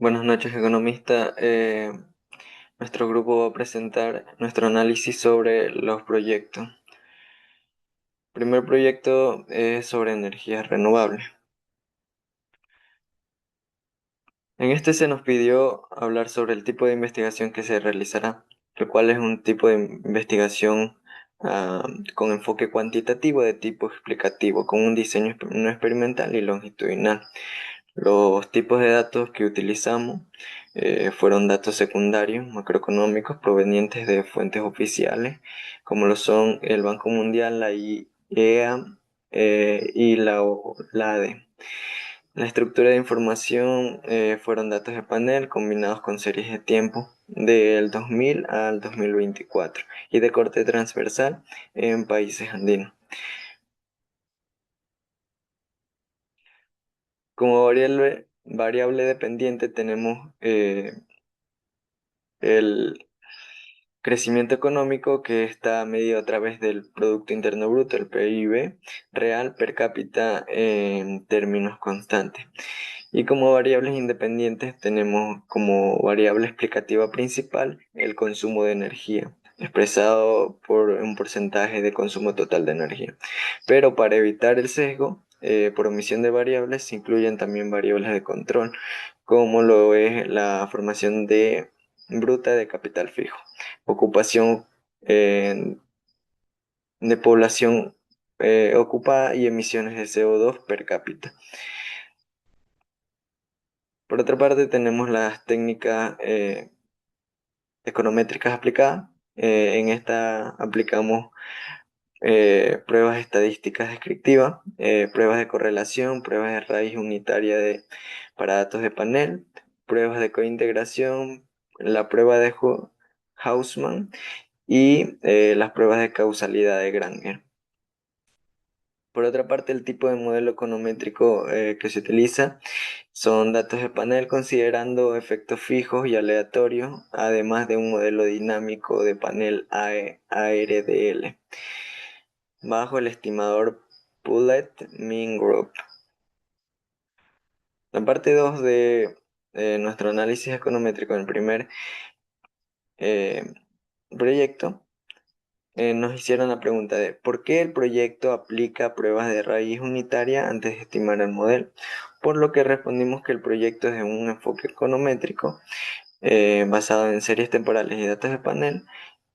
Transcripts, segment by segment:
Buenas noches, economista. Nuestro grupo va a presentar nuestro análisis sobre los proyectos. El primer proyecto es sobre energías renovables. En este se nos pidió hablar sobre el tipo de investigación que se realizará, el cual es un tipo de investigación con enfoque cuantitativo de tipo explicativo, con un diseño no experimental y longitudinal. Los tipos de datos que utilizamos fueron datos secundarios macroeconómicos provenientes de fuentes oficiales, como lo son el Banco Mundial, la IEA y la ADE. La estructura de información fueron datos de panel combinados con series de tiempo del 2000 al 2024 y de corte transversal en países andinos. Como variable dependiente tenemos el crecimiento económico, que está medido a través del Producto Interno Bruto, el PIB, real per cápita en términos constantes. Y como variables independientes tenemos como variable explicativa principal el consumo de energía, expresado por un porcentaje de consumo total de energía. Pero para evitar el sesgo, por omisión de variables, se incluyen también variables de control, como lo es la formación de bruta de capital fijo, ocupación de población ocupada y emisiones de CO2 per cápita. Por otra parte, tenemos las técnicas econométricas aplicadas. En esta aplicamos pruebas estadísticas descriptivas, pruebas de correlación, pruebas de raíz unitaria para datos de panel, pruebas de cointegración, la prueba de Hausmann y las pruebas de causalidad de Granger. Por otra parte, el tipo de modelo econométrico que se utiliza son datos de panel considerando efectos fijos y aleatorios, además de un modelo dinámico de panel ARDL, bajo el estimador Pullett Mean Group. La parte 2 de nuestro análisis econométrico en el primer eh, proyecto nos hicieron la pregunta de ¿por qué el proyecto aplica pruebas de raíz unitaria antes de estimar el modelo? Por lo que respondimos que el proyecto es de un enfoque econométrico basado en series temporales y datos de panel.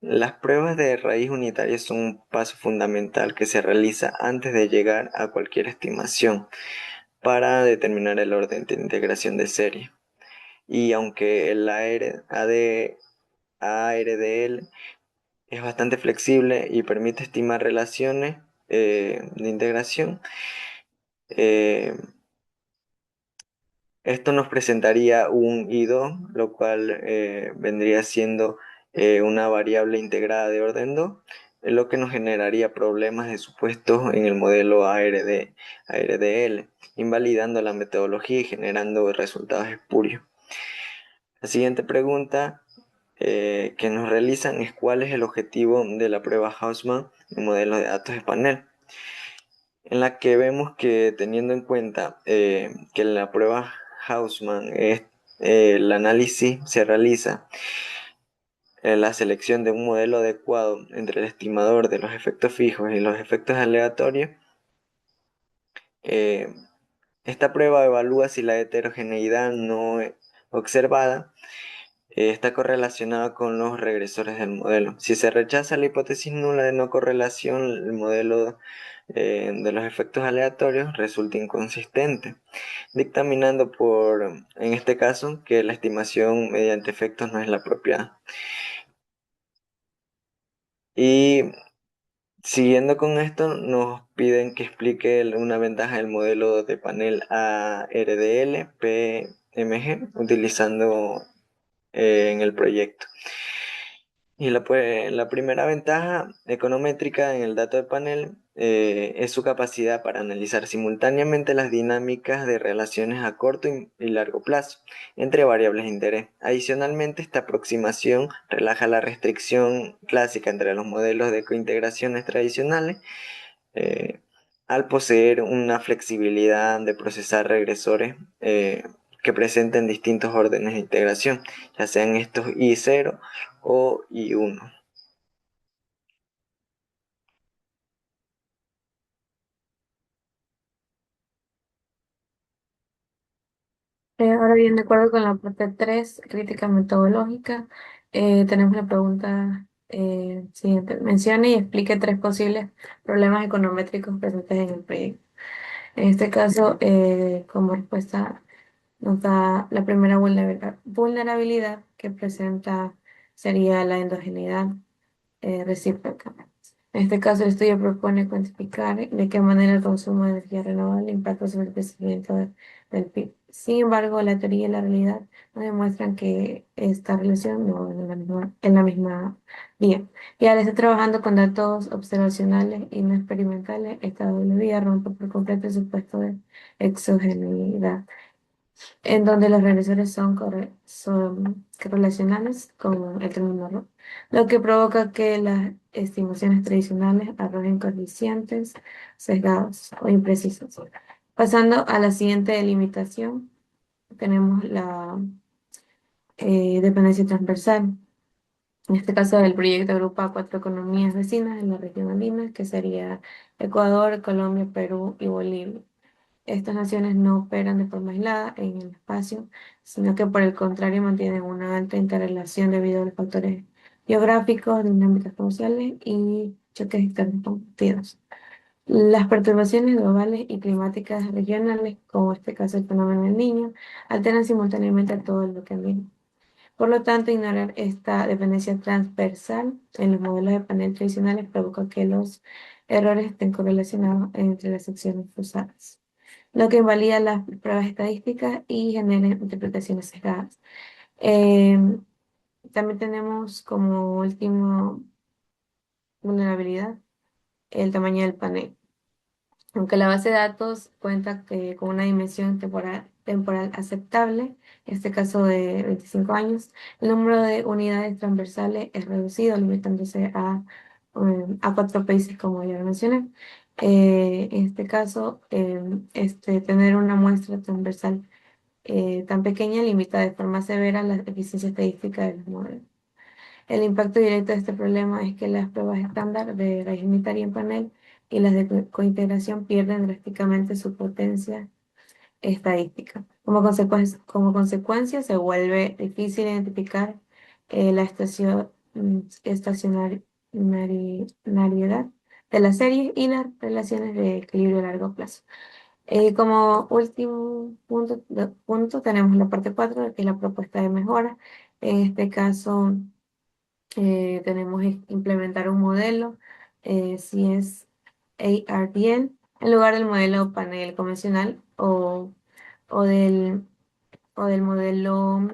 Las pruebas de raíz unitaria son un paso fundamental que se realiza antes de llegar a cualquier estimación para determinar el orden de integración de serie. Y aunque el ARDL es bastante flexible y permite estimar relaciones de integración, eh, esto nos presentaría un I2, lo cual vendría siendo una variable integrada de orden 2, lo que nos generaría problemas de supuestos en el modelo ARDL, invalidando la metodología y generando resultados espurios. La siguiente pregunta que nos realizan es cuál es el objetivo de la prueba Hausmann en modelo de datos de panel, en la que vemos que, teniendo en cuenta que la prueba Hausmann el análisis se realiza en la selección de un modelo adecuado entre el estimador de los efectos fijos y los efectos aleatorios. eh, Esta prueba evalúa si la heterogeneidad no observada está correlacionada con los regresores del modelo. Si se rechaza la hipótesis nula de no correlación, el modelo de los efectos aleatorios resulta inconsistente, dictaminando en este caso, que la estimación mediante efectos no es la apropiada. Y siguiendo con esto, nos piden que explique una ventaja del modelo de panel ARDL PMG utilizando en el proyecto. Y la primera ventaja econométrica en el dato de panel es su capacidad para analizar simultáneamente las dinámicas de relaciones a corto y largo plazo entre variables de interés. Adicionalmente, esta aproximación relaja la restricción clásica entre los modelos de cointegraciones tradicionales al poseer una flexibilidad de procesar regresores que presenten distintos órdenes de integración, ya sean estos I0 o I1. Ahora bien, de acuerdo con la parte 3 crítica metodológica, tenemos la pregunta siguiente. Mencione y explique tres posibles problemas econométricos presentes en el proyecto. En este caso, como respuesta, nos da la primera vulnerabilidad que presenta sería la endogeneidad recíproca. En este caso, el estudio propone cuantificar de qué manera el consumo de energía renovable impacta sobre el crecimiento del PIB. Sin embargo, la teoría y la realidad nos demuestran que esta relación no va en la misma vía. Y al estar trabajando con datos observacionales y no experimentales, esta doble vía rompe por completo el supuesto de exogeneidad en donde los regresores son correlacionales con el término error, lo que provoca que las estimaciones tradicionales arrojen coeficientes sesgados o imprecisos. Pasando a la siguiente delimitación, tenemos la dependencia transversal. En este caso, el proyecto agrupa a cuatro economías vecinas en la región andina, que sería Ecuador, Colombia, Perú y Bolivia. Estas naciones no operan de forma aislada en el espacio, sino que por el contrario mantienen una alta interrelación debido a los factores geográficos, dinámicas comerciales y choques externos compartidos. Las perturbaciones globales y climáticas regionales, como este caso el fenómeno del Niño, alteran simultáneamente a todo el ambiente. Por lo tanto, ignorar esta dependencia transversal en los modelos de panel tradicionales provoca que los errores estén correlacionados entre las secciones cruzadas, lo que invalida las pruebas estadísticas y genera interpretaciones sesgadas. Eh, También tenemos como última vulnerabilidad el tamaño del panel. Aunque la base de datos cuenta con una dimensión temporal aceptable, en este caso de 25 años, el número de unidades transversales es reducido, limitándose a cuatro países, como ya lo mencioné. En este caso, tener una muestra transversal tan pequeña limita de forma severa la eficiencia estadística de los modelos. El impacto directo de este problema es que las pruebas estándar de raíz unitaria en panel y las de cointegración pierden drásticamente su potencia estadística. Como consecuencia, se vuelve difícil identificar la estacionariedad de la serie y las relaciones de equilibrio a largo plazo. Como último punto tenemos la parte 4, que es la propuesta de mejora. En este caso, tenemos que implementar un modelo, si es ARDL, en lugar del modelo panel convencional o del, o del modelo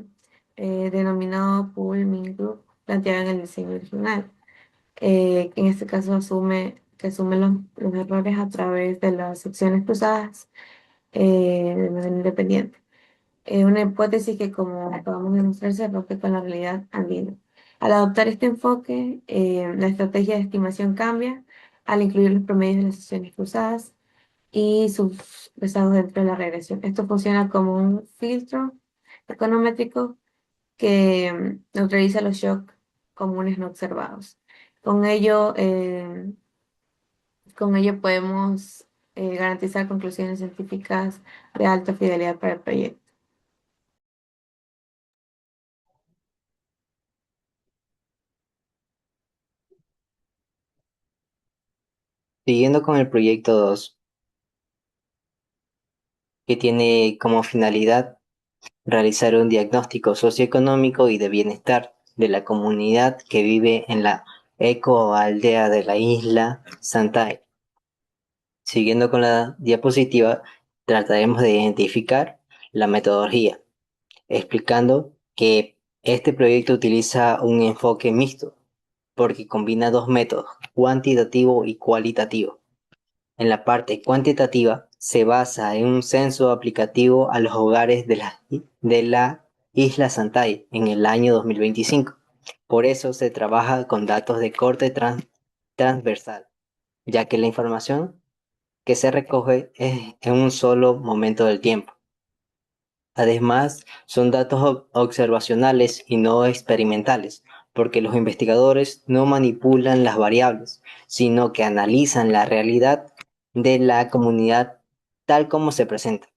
denominado Pool Mean Group planteado en el diseño original. En este caso asume los errores a través de las secciones cruzadas de manera independiente. Es una hipótesis que, como acabamos de mostrar, se rompe con la realidad andina. Al adoptar este enfoque, la estrategia de estimación cambia al incluir los promedios de las sesiones cruzadas y sus rezagos dentro de la regresión. Esto funciona como un filtro econométrico que neutraliza los shocks comunes no observados. Con ello, eh, con ello podemos garantizar conclusiones científicas de alta fidelidad para el proyecto. Siguiendo con el proyecto 2, que tiene como finalidad realizar un diagnóstico socioeconómico y de bienestar de la comunidad que vive en la ecoaldea de la isla Santay. Siguiendo con la diapositiva, trataremos de identificar la metodología, explicando que este proyecto utiliza un enfoque mixto, porque combina dos métodos, cuantitativo y cualitativo. En la parte cuantitativa se basa en un censo aplicativo a los hogares de la isla Santay en el año 2025. Por eso se trabaja con datos de corte transversal, ya que la información que se recoge es en un solo momento del tiempo. Además, son datos observacionales y no experimentales, porque los investigadores no manipulan las variables, sino que analizan la realidad de la comunidad tal como se presenta.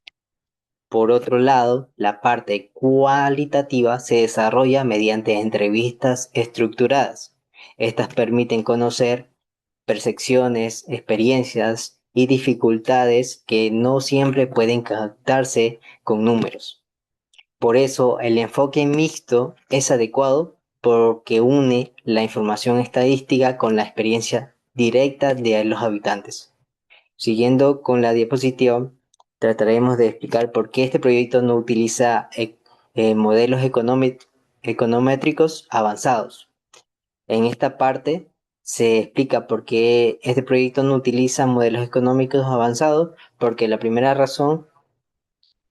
Por otro lado, la parte cualitativa se desarrolla mediante entrevistas estructuradas. Estas permiten conocer percepciones, experiencias y dificultades que no siempre pueden captarse con números. Por eso, el enfoque mixto es adecuado porque une la información estadística con la experiencia directa de los habitantes. Siguiendo con la diapositiva, trataremos de explicar por qué este proyecto no utiliza modelos econométricos avanzados. En esta parte se explica por qué este proyecto no utiliza modelos económicos avanzados, porque la primera razón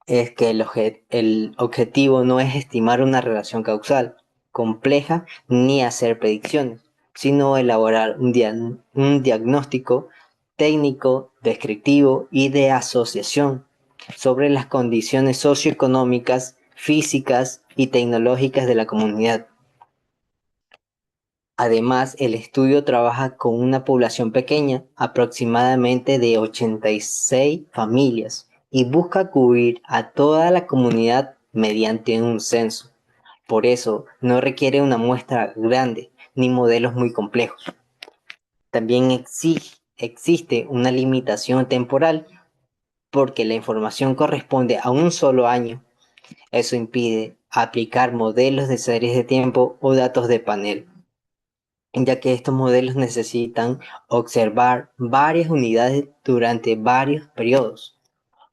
es que el objetivo no es estimar una relación causal compleja ni hacer predicciones, sino elaborar un diagnóstico técnico, descriptivo y de asociación sobre las condiciones socioeconómicas, físicas y tecnológicas de la comunidad. Además, el estudio trabaja con una población pequeña, aproximadamente de 86 familias, y busca cubrir a toda la comunidad mediante un censo. Por eso, no requiere una muestra grande ni modelos muy complejos. También existe una limitación temporal porque la información corresponde a un solo año. Eso impide aplicar modelos de series de tiempo o datos de panel, ya que estos modelos necesitan observar varias unidades durante varios periodos.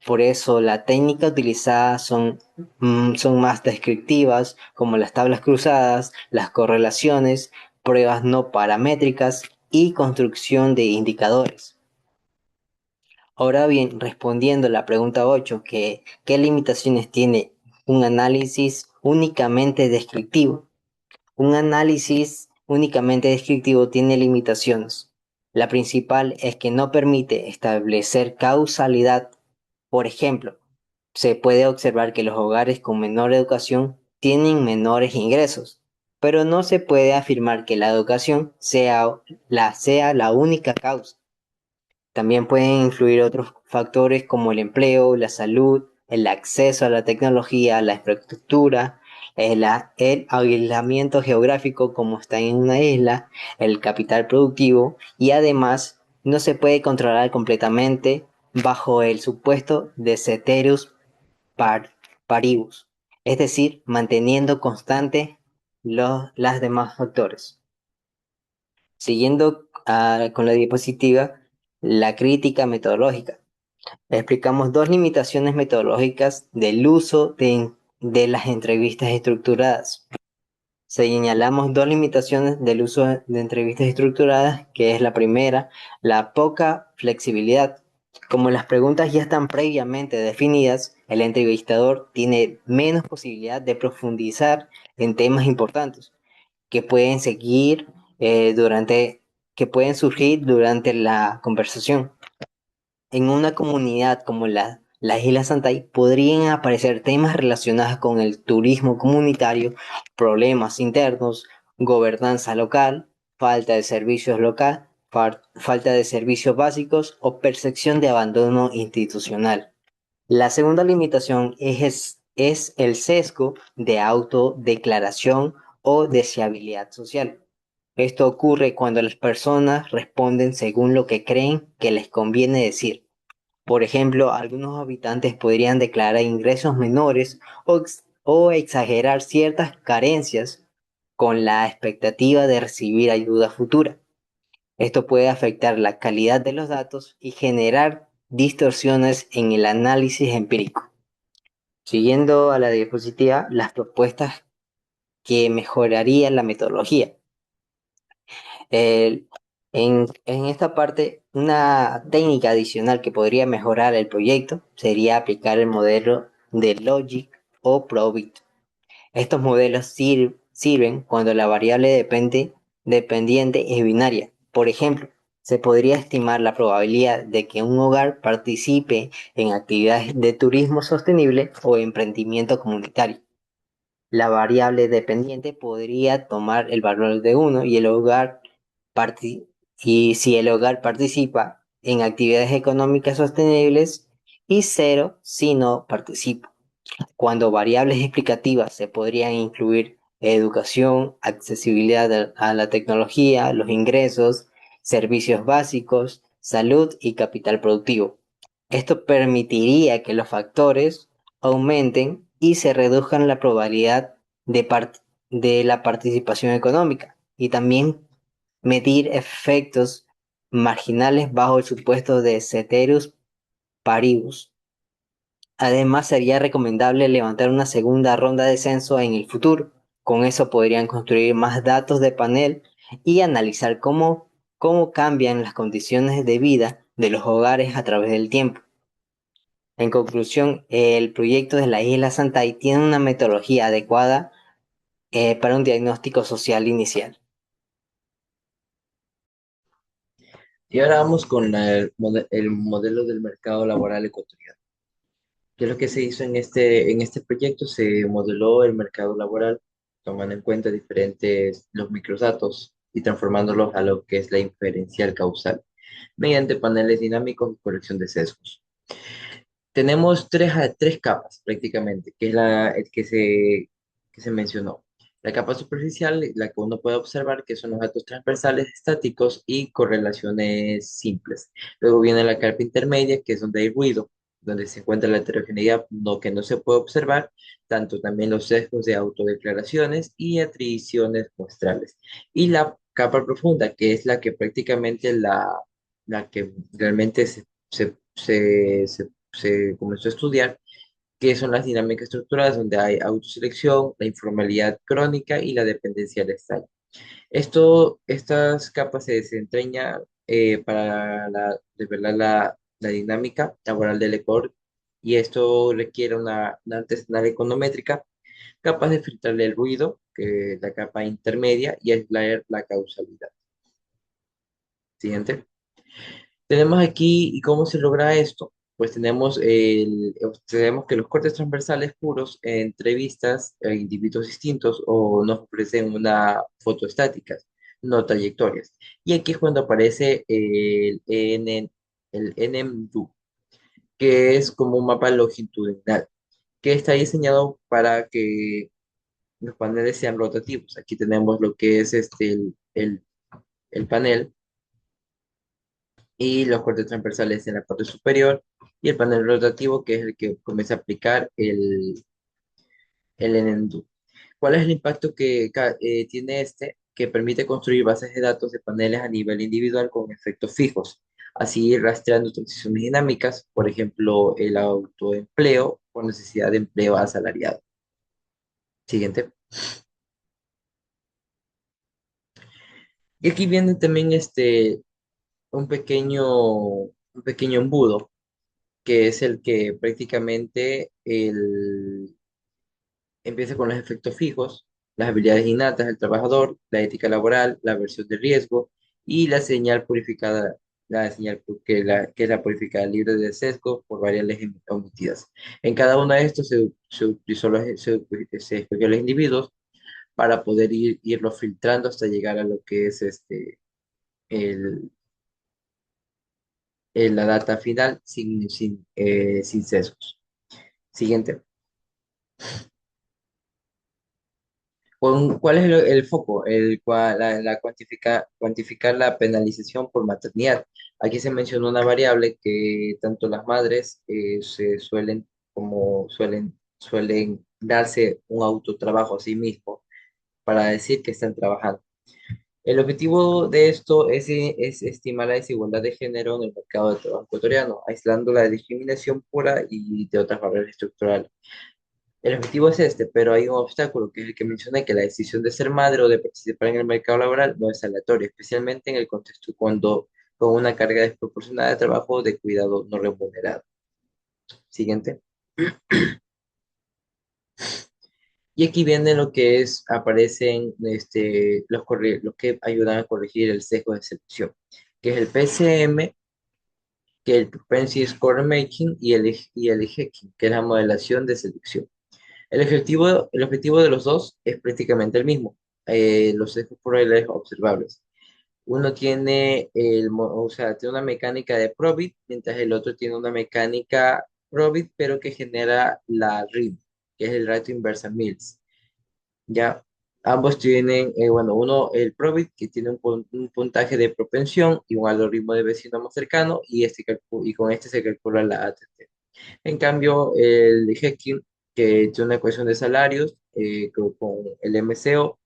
Por eso la técnica utilizada son más descriptivas, como las tablas cruzadas, las correlaciones, pruebas no paramétricas y construcción de indicadores. Ahora bien, respondiendo a la pregunta 8, ¿qué limitaciones tiene un análisis únicamente descriptivo? Un análisis únicamente descriptivo tiene limitaciones. La principal es que no permite establecer causalidad. Por ejemplo, se puede observar que los hogares con menor educación tienen menores ingresos, pero no se puede afirmar que la educación sea la única causa. También pueden influir otros factores como el empleo, la salud, el acceso a la tecnología, la infraestructura, el aislamiento geográfico como está en una isla, el capital productivo, y además no se puede controlar completamente bajo el supuesto de ceteris paribus, es decir, manteniendo constantes las demás factores. Siguiendo con la diapositiva, la crítica metodológica. Explicamos dos limitaciones metodológicas del uso de las entrevistas estructuradas. Señalamos dos limitaciones del uso de entrevistas estructuradas, que es la primera, la poca flexibilidad. Como las preguntas ya están previamente definidas, el entrevistador tiene menos posibilidad de profundizar en temas importantes que pueden seguir que pueden surgir durante la conversación. En una comunidad como las Islas Santay podrían aparecer temas relacionados con el turismo comunitario, problemas internos, gobernanza local, falta de servicios falta de servicios básicos o percepción de abandono institucional. La segunda limitación es el sesgo de autodeclaración o deseabilidad social. Esto ocurre cuando las personas responden según lo que creen que les conviene decir. Por ejemplo, algunos habitantes podrían declarar ingresos menores o exagerar ciertas carencias con la expectativa de recibir ayuda futura. Esto puede afectar la calidad de los datos y generar distorsiones en el análisis empírico. Siguiendo a la diapositiva, las propuestas que mejorarían la metodología. En esta parte, una técnica adicional que podría mejorar el proyecto sería aplicar el modelo de Logic o Probit. Estos modelos sirven cuando la variable dependiente es binaria. Por ejemplo, se podría estimar la probabilidad de que un hogar participe en actividades de turismo sostenible o emprendimiento comunitario. La variable dependiente podría tomar el valor de uno y si el hogar participa en actividades económicas sostenibles y cero si no participa. Cuando variables explicativas se podrían incluir educación, accesibilidad a la tecnología, los ingresos, servicios básicos, salud y capital productivo. Esto permitiría que los factores aumenten y se reduzcan la probabilidad de la participación económica y también medir efectos marginales bajo el supuesto de ceteris paribus. Además, sería recomendable levantar una segunda ronda de censo en el futuro. Con eso podrían construir más datos de panel y analizar cómo cambian las condiciones de vida de los hogares a través del tiempo. En conclusión, el proyecto de la Isla Santay tiene una metodología adecuada para un diagnóstico social inicial. Y ahora vamos con el modelo del mercado laboral ecuatoriano. ¿Qué es lo que se hizo en este proyecto? Se modeló el mercado laboral tomando en cuenta diferentes los microdatos y transformándolos a lo que es la inferencial causal mediante paneles dinámicos y corrección de sesgos. Tenemos tres capas prácticamente, que es que se mencionó. La capa superficial, la que uno puede observar, que son los datos transversales estáticos y correlaciones simples. Luego viene la capa intermedia, que es donde hay ruido, donde se encuentra la heterogeneidad que no se puede observar, tanto también los sesgos de autodeclaraciones y atribuciones muestrales. Y la capa profunda, que es la que prácticamente la que realmente se comenzó a estudiar, que son las dinámicas estructuradas, donde hay autoselección, la informalidad crónica y la dependencia del estado. Estas capas se desentrañan para de verdad la dinámica laboral del Ecuador, y esto requiere una artesanal econométrica capaz de filtrarle el ruido, que es la capa intermedia, y aislar la causalidad. Siguiente. Tenemos aquí, ¿y cómo se logra esto? Pues tenemos que los cortes transversales puros en entrevistas a individuos distintos o nos ofrecen una foto estáticas, no trayectorias. Y aquí es cuando aparece el NMDU, que es como un mapa longitudinal, que está diseñado para que los paneles sean rotativos. Aquí tenemos lo que es el panel y los cortes transversales en la parte superior y el panel rotativo, que es el que comienza a aplicar el NNDU. ¿Cuál es el impacto que tiene este? Que permite construir bases de datos de paneles a nivel individual con efectos fijos, así rastreando transiciones dinámicas, por ejemplo, el autoempleo por necesidad de empleo asalariado. Siguiente. Y aquí viene también un pequeño embudo, que es el que prácticamente empieza con los efectos fijos, las habilidades innatas del trabajador, la ética laboral, la aversión de riesgo y la señal purificada, que es la purificada libre de sesgo por variables omitidas. En cada uno de estos se escogió los individuos para poder irlo filtrando hasta llegar a lo que es el, la data final sin sesgos. Siguiente. ¿Cuál es el foco? Cuantificar la penalización por maternidad. Aquí se mencionó una variable que tanto las madres suelen darse un autotrabajo a sí mismo para decir que están trabajando. El objetivo de esto es estimar la desigualdad de género en el mercado de trabajo ecuatoriano, aislando la discriminación pura y de otras barreras estructurales. El objetivo es este, pero hay un obstáculo, que es el que mencioné, que la decisión de ser madre o de participar en el mercado laboral no es aleatoria, especialmente en el contexto cuando con una carga desproporcionada de trabajo o de cuidado no remunerado. Siguiente. Y aquí viene lo que aparecen los que ayudan a corregir el sesgo de selección. que es el PCM, que el Propensity Score Making y el Hacking, que es la modelación de selección. El objetivo de los dos es prácticamente el mismo, los sesgos probabilidades observables. Uno tiene o sea, tiene una mecánica de Probit, mientras el otro tiene una mecánica Probit, pero que genera la RIM, que es el ratio inversa Mills. Ya, ambos tienen, bueno, uno el Probit, que tiene un puntaje de propensión y un algoritmo de vecino más cercano, y con este se calcula la ATT. En cambio, el Hacking, que tiene una ecuación de salarios con el MCO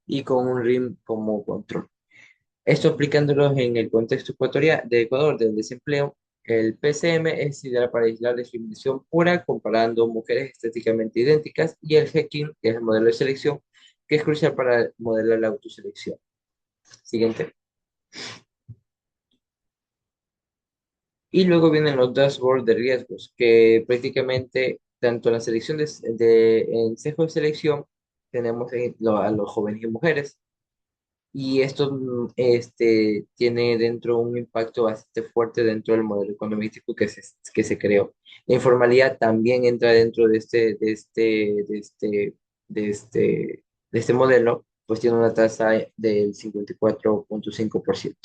y con un RIM como control. Esto aplicándolos en el contexto ecuatorial de Ecuador del desempleo, el PCM es ideal para aislar discriminación pura comparando mujeres estéticamente idénticas y el Hacking, que es el modelo de selección, que es crucial para modelar la autoselección. Siguiente. Y luego vienen los dashboards de riesgos, que prácticamente tanto en la selección en sesgo de selección tenemos a los jóvenes y mujeres. Y esto tiene dentro un impacto bastante fuerte dentro del modelo económico que se creó. La informalidad también entra dentro de este modelo, pues tiene una tasa del 54,5%.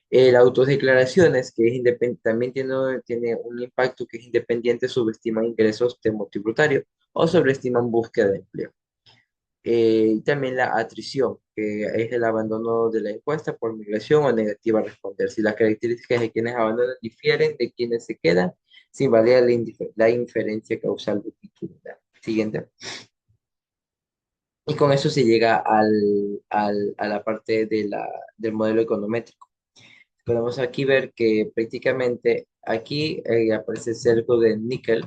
El autodeclaraciones, que es también tiene un impacto que es independiente, subestiman ingresos de motivo tributario o sobreestiman búsqueda de empleo. Y también la atrición, que es el abandono de la encuesta por migración o negativa a responder. Si las características de quienes abandonan difieren de quienes se quedan, sin validar la inferencia causal de utilidad. Siguiente. Y con eso se llega a la parte del modelo econométrico. Podemos aquí ver que prácticamente aquí aparece el cerco de níquel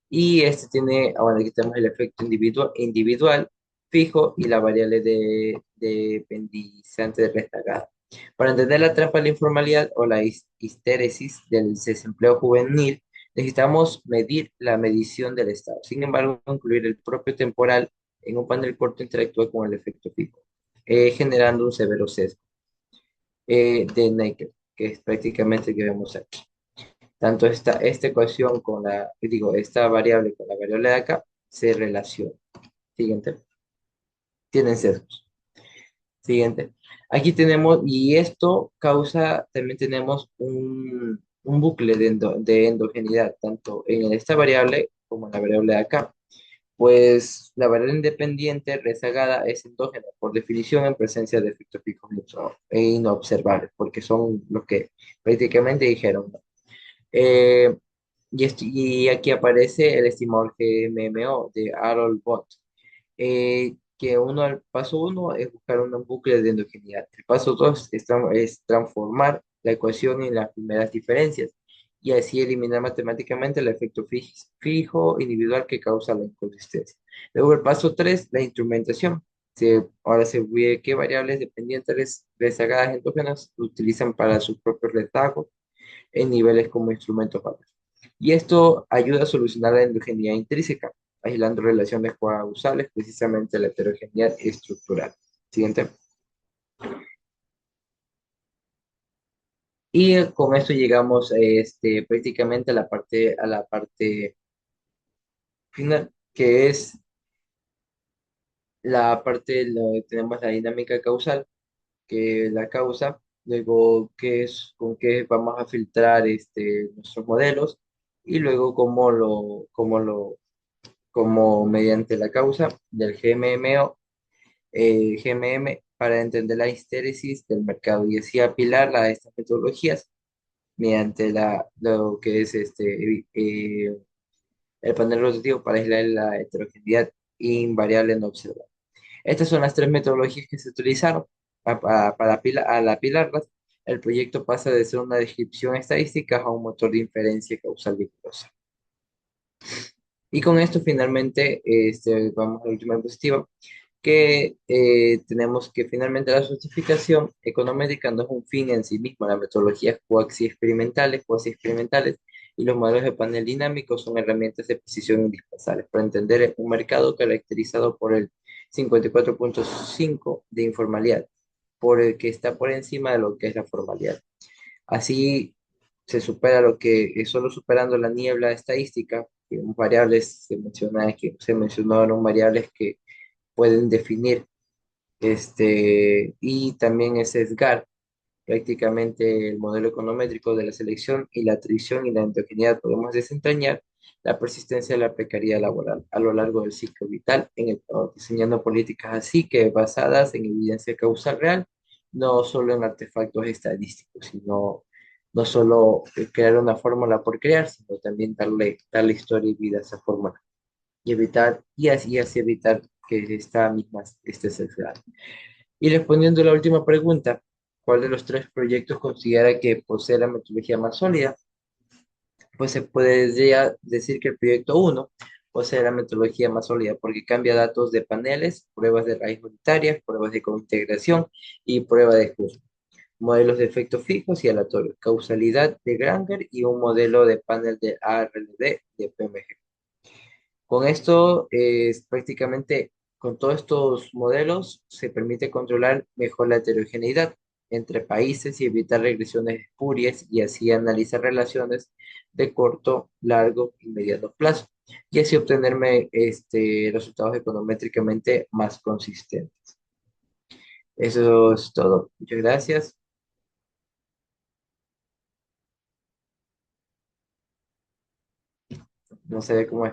y este tiene, bueno, aquí tenemos el efecto individual fijo y la variable de pendizante rezagada. Para entender la trampa de la informalidad o la histéresis del desempleo juvenil, necesitamos medir la medición del estado. Sin embargo, incluir el propio temporal en un panel corto interactúa con el efecto fijo, generando un severo sesgo de Necker, que es prácticamente el que vemos aquí. Tanto esta ecuación esta variable con la variable de acá se relaciona. Siguiente. Tienen sesgos. Siguiente. Aquí tenemos, y esto causa, también tenemos un bucle de endogeneidad, tanto en esta variable como en la variable de acá. Pues la variable independiente rezagada es endógena, por definición, en presencia de efectos fijos e inobservables, porque son los que prácticamente dijeron, ¿no? Eh, y aquí aparece el estimador GMMO de Harold Bott, que el paso uno es buscar un bucle de endogeneidad. El paso dos es transformar la ecuación en las primeras diferencias y así eliminar matemáticamente el efecto fijo individual que causa la inconsistencia. Luego el paso tres, la instrumentación. Ahora se ve qué variables dependientes rezagadas endógenas utilizan para sus propios rezagos en niveles como instrumentos básicos. Y esto ayuda a solucionar la endogeneidad intrínseca, aislando relaciones causales, precisamente la heterogeneidad estructural. Siguiente. Y con esto llegamos prácticamente a la parte final, que es la parte, tenemos la dinámica causal, que la causa, luego con qué vamos a filtrar nuestros modelos, y luego como mediante la causa del GMMO, GMM, para entender la histéresis del mercado y así apilarla a estas metodologías mediante lo que es el panel rotativo para aislar la heterogeneidad invariable no observada. Estas son las tres metodologías que se utilizaron al apilarlas. El proyecto pasa de ser una descripción estadística a un motor de inferencia causal vigorosa. Y con esto finalmente vamos a la última diapositiva, que tenemos que finalmente la justificación econométrica no es un fin en sí mismo. Las metodologías cuasi-experimentales y los modelos de panel dinámico son herramientas de precisión indispensables para entender un mercado caracterizado por el 54,5 de informalidad, por el que está por encima de lo que es la formalidad. Así se supera lo que es solo superando la niebla estadística, que variables se mencionaron variables que pueden definir y también es sesgar prácticamente el modelo econométrico de la selección y la atribución y la endogeneidad. Podemos desentrañar la persistencia de la precariedad laboral a lo largo del ciclo vital en el trabajo, diseñando políticas así que basadas en evidencia causal real, no solo en artefactos estadísticos, sino no solo crear una fórmula por crear, sino también darle historia y vida a esa fórmula y así evitar que esta misma esté sesgada. Y respondiendo a la última pregunta, ¿cuál de los tres proyectos considera que posee la metodología más sólida? Pues se podría decir que el proyecto uno posee la metodología más sólida porque cambia datos de paneles, pruebas de raíz unitarias, pruebas de cointegración y prueba de curso, modelos de efectos fijos y aleatorios, causalidad de Granger y un modelo de panel de ARLD de PMG. Con esto, es prácticamente con todos estos modelos se permite controlar mejor la heterogeneidad entre países y evitar regresiones espurias y así analizar relaciones de corto, largo y mediano plazo y así obtenerme resultados econométricamente más consistentes. Eso es todo. Muchas gracias. No sé cómo es.